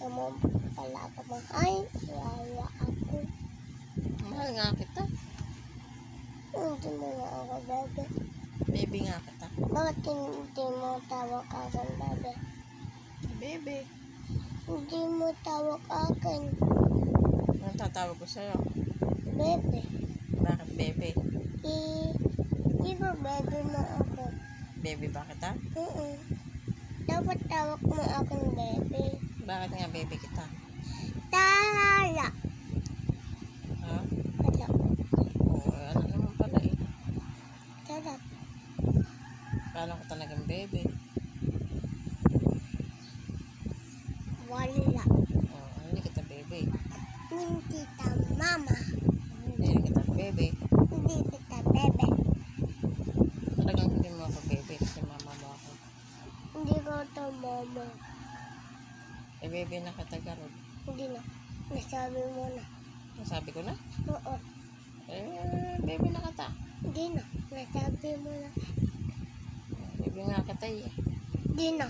mo pala ako ay, wala ako. Mahal nga kita. Hindi mo na ako, bebe. Baby nga kita. Bakit hindi mo tawag akin, bebe? Baby. Hindi mo tawag akin, Anong tatawag ko sa'yo? bebe. Bakit baby? Di ba bebe mo ako? Baby ba kita? Dapat tawag mo akin, bebe. Bakit nga baby kita? Tala. Ha? Tala. Oo, ano naman pala eh. Tala. Paano ko talagang baby? Wala. Oo, hindi kita baby. Hindi kita mama. Hindi kita baby. Hindi kita bebe. Talagang hindi mo ako baby kasi mama mo ako. Hindi ko to mama. Eh baby na kita garod. Hindi na. Nasabi mo na. Nasabi ko na? Oo. Baby na kita. Hindi na. Nasabi mo na. Baby nga kita eh. Hindi na.